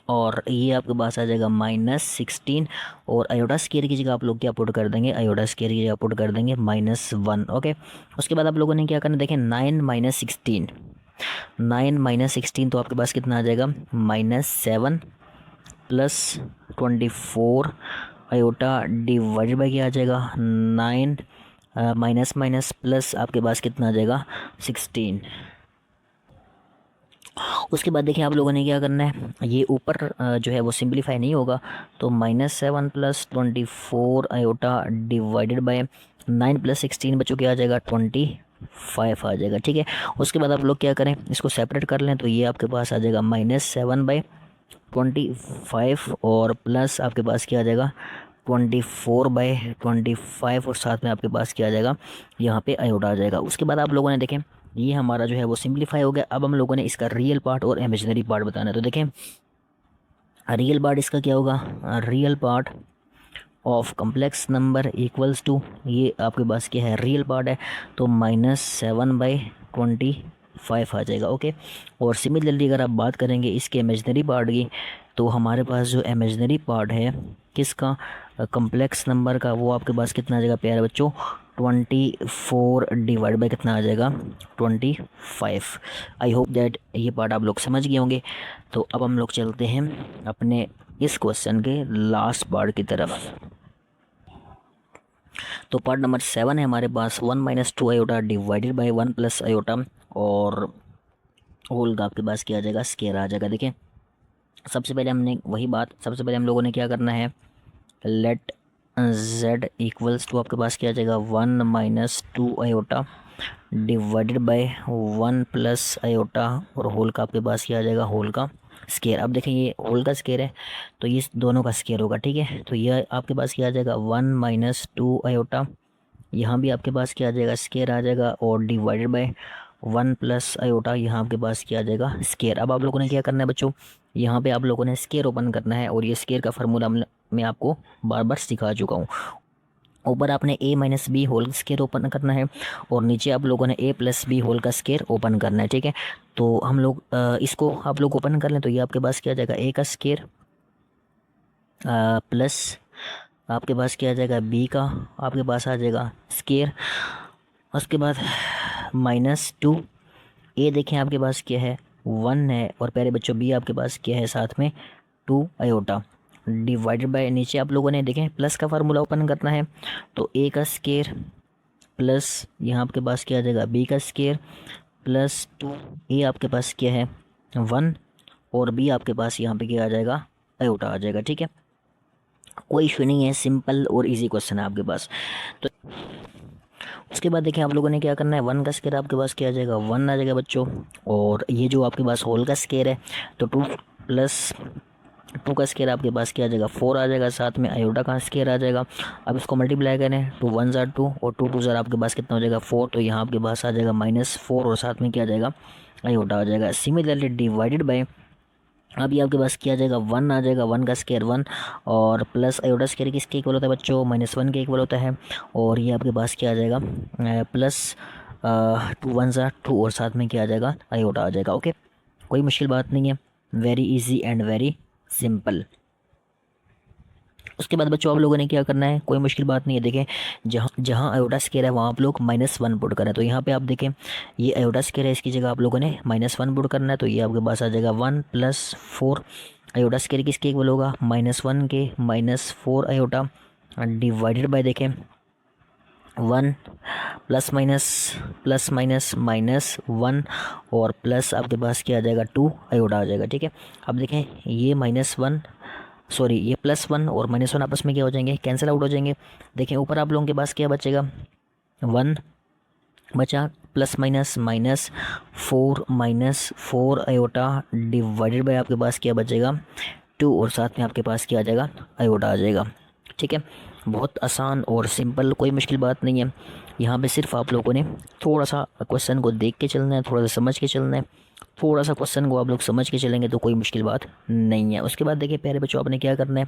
और ये आपके पास आ जाएगा -16, और आयोटा स्केयर की जगह आप लोग क्या पुट कर देंगे, आयोटा स्केयर की जगह पुट कर देंगे -1। ओके, उसके बाद आप लोगों ने क्या करना, देखें 9 माइनस 16, 9 माइनस 16 तो आपके पास कितना आ जाएगा -7 प्लस 24 आयोटा डिवाइडेड बाई क्या आ जाएगा 9 माइनस माइनस प्लस आपके पास कितना आ जाएगा 16। उसके बाद देखिए आप लोगों ने क्या करना है, ये ऊपर जो है वो सिंप्लीफाई नहीं होगा, तो -7 plus 24 iota divided bye 9 plus 16 बच्चों क्या आ जाएगा 25 आ जाएगा। ठीक है, उसके बाद आप लोग क्या करें, इसको सेपरेट कर लें, तो ये आपके पास आ जाएगा -7/25 और प्लस आपके पास क्या आ जाएगा 24/25, और साथ में आपके पास क्या आ जाएगा यहाँ पे आयोटा आ जाएगा। उसके बाद आप लोगों ने देखें ये हमारा जो है वो सिंप्लीफाई हो गया। अब हम लोगों ने इसका रियल पार्ट और इमेजिनरी पार्ट बताना है, तो देखें रियल पार्ट इसका क्या होगा, real part of complex number equals to, ये आपके पास क्या है रियल पार्ट है, तो -7/25 आ जाएगा। ओके, और सिमिलरली अगर आप बात करेंगे इसके इमेजिनरी पार्ट की, तो हमारे पास जो इमेजिनरी पार्ट है किसका, कम्प्लेक्स नंबर का, वो आपके पास कितना आ जाएगा प्यारे बच्चों 24 डिवाइड बाई कितना आ जाएगा 25। आई होप दैट ये पार्ट आप लोग समझ गए होंगे। तो अब हम लोग चलते हैं अपने इस क्वेश्चन के लास्ट पार्ट की तरफ। तो पार्ट नंबर 7 है हमारे पास 1 - 2 आयोटा डिवाइडेड बाई 1 + आयोटा, और होल का आपके पास क्या आ जाएगा स्केयर आ जाएगा। देखें सबसे पहले सबसे पहले हम लोगों ने क्या करना है, लेट z इक्वल्स टू आपके पास क्या आ जाएगा 1 - 2 आयोटा डिवाइडेड बाय 1 + आयोटा, और होल का आपके पास क्या आ जाएगा होल का स्केयर। अब देखें ये होल का स्केयर है तो ये दोनों का स्केयर होगा। ठीक है, तो ये आपके पास क्या आ जाएगा 1 - 2 आयोटा, यहाँ भी आपके पास क्या आ जाएगा स्केयर आ जाएगा, और डिवाइडेड बाय 1 + आयोटा, यहाँ आपके पास क्या आ जाएगा स्केयर। अब आप लोगों ने क्या करना है बच्चों, यहाँ पे आप लोगों ने स्केयर ओपन करना है, और ये स्केयर का फार्मूला मैं आपको बार बार सिखा चुका हूँ। ऊपर आपने a - b whole square open करना है, और नीचे आप लोगों ने a + b होल का स्केयर ओपन करना है। ठीक है, तो हम लोग इसको आप लोग ओपन कर लें, तो ये आपके पास क्या आ जाएगा a का स्केयर प्लस आपके पास क्या आ जाएगा b का आपके पास आ जाएगा स्केयर, उसके बाद -2 a देखें आपके पास क्या है 1 है, और प्यारे बच्चों b आपके पास क्या है साथ में 2 आयोटा डिवाइडेड बाय, नीचे आप लोगों ने देखें प्लस का फार्मूला ओपन करना है, तो a का स्केयर प्लस यहाँ आपके पास क्या आ जाएगा b का स्केयर प्लस 2, a आपके पास क्या है 1, और b आपके पास यहाँ पे क्या आ जाएगा आयोटा आ जाएगा। ठीक है, कोई इशू नहीं है, सिंपल और इजी क्वेश्चन है आपके पास। तो उसके बाद देखिए आप लोगों ने क्या करना है, 1 का स्केयर आपके पास क्या आ जाएगा 1 आ जाएगा बच्चों, और ये जो आपके पास होल का स्केयर है तो 2 + टू का स्केयर आपके पास क्या आ जाएगा 4 आ जाएगा, साथ में आयोटा का स्केयर आ जाएगा। अब इसको मल्टीप्लाई करें, 2 1 ज़ार 2 और 2 2 ज़ार आपके पास कितना हो जाएगा 4, तो यहाँ आपके पास आ जाएगा -4 और साथ में क्या आ जाएगा आयोटा आ जाएगा। सिमिलरली डिवाइडेड बाय, अभी आपके पास क्या आ जाएगा 1 आ जाएगा, 1 का स्केयर 1 और प्लस आयोटा स्केयर किसके इक्वल होता है बच्चों -1 के इक्वल होता है। और ये आपके पास क्या आ जाएगा प्लस 2 1 ज़ार 2 और साथ में क्या आ जाएगा आयोटा आ जाएगा। ओके, कोई मुश्किल बात नहीं है, very easy and very simple. उसके बाद बच्चों आप लोगों ने क्या करना है, कोई मुश्किल बात नहीं है। देखें जहाँ जहाँ आयोटा स्केयर है वहाँ आप लोग -1 पुट करें, तो यहाँ पे आप देखें ये आयोटा स्केयर है, इसकी जगह आप लोगों ने -1 पुट करना है, तो ये आपके पास आ जाएगा 1 + 4। आयोटा स्केयर किसके इक्वल होगा -1 के, -4 आयोटा डिवाइडेड बाय देखें 1 ±1 और प्लस आपके पास क्या आ जाएगा 2 आयोटा आ जाएगा। ठीक है, अब देखें ये -1 सॉरी ये +1 और -1 आपस में क्या हो जाएंगे, कैंसिल आउट हो जाएंगे। देखें ऊपर आप लोगों के पास क्या बचेगा 1 बचा, ±4 आयोटा डिवाइडेड बाय आपके पास क्या बचेगा 2 और साथ में आपके पास क्या आ जाएगा आयोटा आ जाएगा। ठीक है, बहुत आसान और सिंपल, कोई मुश्किल बात नहीं है। यहाँ पे सिर्फ आप लोगों ने थोड़ा सा क्वेश्चन को देख के चलना है, थोड़ा सा समझ के चलना है। थोड़ा सा क्वेश्चन को आप लोग समझ के चलेंगे तो कोई मुश्किल बात नहीं है। उसके बाद देखिए प्यारे बच्चों आपने क्या करना है,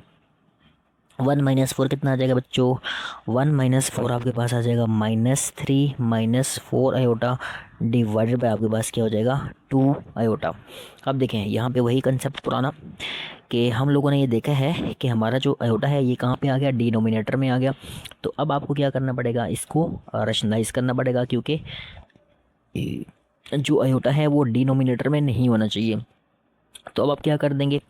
1 - 4 कितना आ जाएगा बच्चों 1 - 4 आपके पास आ जाएगा -3 -4 आयोटा डिवाइडेड बाय आपके पास क्या हो जाएगा 2 आयोटा। अब देखें यहाँ पे वही कंसेप्ट पुराना कि हम लोगों ने ये देखा है कि हमारा जो आयोटा है ये कहाँ पे आ गया, डिनोमिनेटर में आ गया। तो अब आपको क्या करना पड़ेगा, इसको रैशनलाइज करना पड़ेगा, क्योंकि जो आयोटा है वो डिनोमिनेटर में नहीं होना चाहिए। तो अब आप क्या कर देंगे,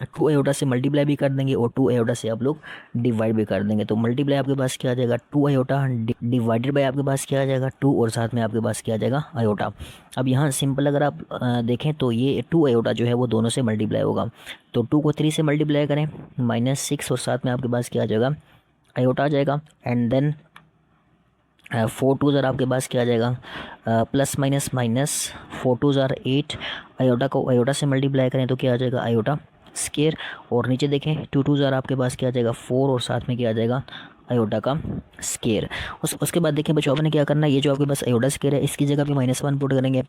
2 आयोटा से मल्टीप्लाई भी कर देंगे और 2 आयोटा से आप लोग डिवाइड भी कर देंगे। तो मल्टीप्लाई आपके पास क्या आ जाएगा 2 आयोटा डिवाइडेड बाय आपके पास क्या आ जाएगा 2 और साथ में आपके पास क्या आ जाएगा आयोटा। अब यहाँ सिंपल अगर आप देखें तो ये 2 आयोटा जो है वो दोनों से मल्टीप्लाई होगा, तो 2 को 3 से मल्टीप्लाई करें -6 और साथ में आपके पास क्या आ जाएगा आयोटा आ जाएगा। एंड देन 4 2 ज़ार आपके पास क्या आ जाएगा ±4 2 ज़ार 8 आयोटा को आयोटा से मल्टीप्लाई करें तो क्या आ जाएगा आयोटा स्केयर। और नीचे देखें 2 2 ज़ार आपके पास क्या आ जाएगा 4 और साथ में क्या आ जाएगा आयोटा का स्केयर। उसके बाद देखें बच्चों आपने क्या करना है, ये जो आपके पास आयोटा स्केयर है इसकी जगह भी -1 पुट करेंगे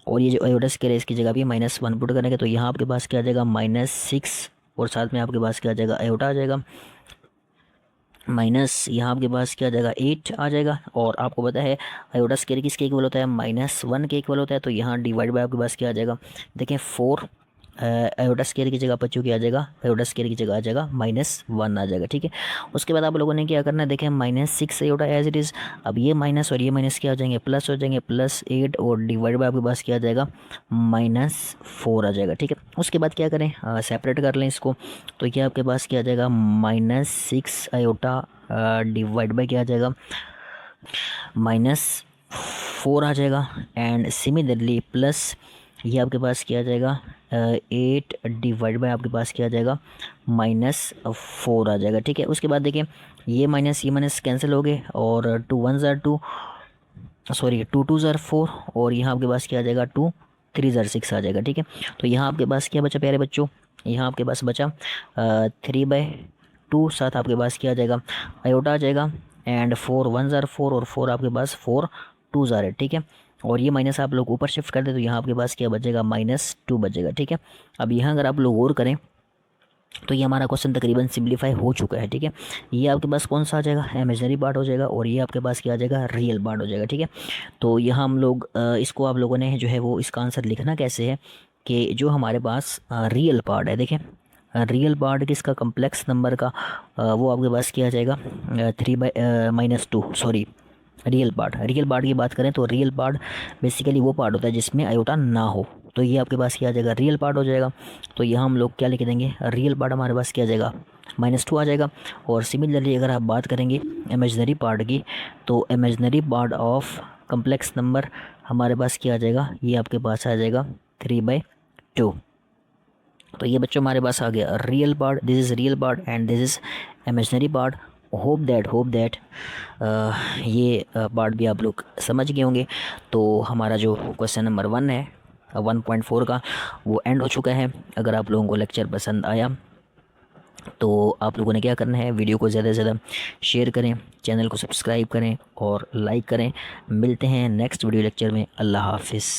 और ये जो आयोटा स्केयर है इसकी जगह भी -1 पुट करेंगे, तो यहाँ आपके पास क्या आ जाएगा -6 और साथ में आपके पास क्या आ जाएगा आयोटा आ जाएगा माइनस यहाँ आपके पास क्या आ जाएगा 8 आ जाएगा। और आपको पता है आयोटा स्केयर किसके इक्वल होता है -1 के इक्वल होता है, तो यहाँ डिवाइड बाय आपके पास क्या आ जाएगा देखें 4 आयोटा स्केयर की जगह बच्चों क्या आ जाएगा आयोटा स्केयर की जगह आ जाएगा -1 आ जाएगा। ठीक है, उसके बाद आप लोगों ने क्या करना है देखें -6 आयोटा एज इट इज़। अब ये माइनस और ये माइनस क्या हो जाएंगे प्लस हो जाएंगे, +8 और डिवाइड बाय आपके पास क्या आ जाएगा -4 आ जाएगा। ठीक है, उसके बाद क्या करें सेपरेट कर लें इसको, तो ये आपके पास क्या आ जाएगा -6 आयोटा डिवाइड बाय क्या आ जाएगा -4 आ जाएगा। एंड सिमिलरली प्लस ये आपके पास क्या आ जाएगा 8 डिवाइड बाय आपके पास क्या आ जाएगा -4 आ जाएगा। ठीक है, उसके बाद देखिए ये माइनस कैंसिल हो गए और 2 1 ज़ार 2 सॉरी 2 2 ज़ार 4 और यहाँ आपके पास क्या आ जाएगा 2 3 ज़ार 6 आ जाएगा। ठीक है, तो यहाँ आपके पास क्या बचा प्यारे बच्चों, यहाँ आपके पास बचा 3/2 साथ आपके पास क्या आ जाएगा आयोटा आ जाएगा। एंड 4 1 ज़ार 4 और 4 आपके पास 4 2 ज़ार है। ठीक है, और ये माइनस आप लोग ऊपर शिफ्ट कर दे तो यहाँ आपके पास क्या बचेगा -2 बचेगा। ठीक है, अब यहाँ अगर आप लोग और करें तो ये हमारा क्वेश्चन तकरीबन सिंप्लीफाई हो चुका है। ठीक है, ये आपके पास कौन सा आ जाएगा इमेजिनरी पार्ट हो जाएगा और ये आपके पास क्या आ जाएगा रियल पार्ट हो जाएगा। ठीक है, तो यहाँ हम लोग इसको आप लोगों ने जो है वो इसका आंसर लिखना कैसे है कि जो हमारे पास रियल पार्ट है, देखें रियल पार्ट किसका कम्प्लेक्स नंबर का वो आपके पास क्या आ जाएगा 3/-2 सॉरी रियल पार्ट की बात करें तो रियल पार्ट बेसिकली वो पार्ट होता है जिसमें आयोटा ना हो, तो ये आपके पास क्या आ जाएगा रियल पार्ट हो जाएगा। तो यहाँ हम लोग क्या लिख देंगे रियल पार्ट हमारे पास क्या आ जाएगा -2 आ जाएगा। और सिमिलरली अगर आप बात करेंगे इमेजिनरी पार्ट की तो imaginary part of complex number हमारे पास क्या आ जाएगा, ये आपके पास आ जाएगा 3/2। तो ये बच्चों हमारे पास आ गया real part, this is real part and this is imaginary part. Hope that ये पार्ट भी आप लोग समझ गए होंगे। तो हमारा जो क्वेश्चन नंबर 1 है 1.4 का वो एंड हो चुका है। अगर आप लोगों को लेक्चर पसंद आया तो आप लोगों ने क्या करना है, वीडियो को ज़्यादा से ज़्यादा शेयर करें, चैनल को सब्सक्राइब करें और लाइक करें। मिलते हैं नेक्स्ट वीडियो लेक्चर में। अल्लाह हाफिज़।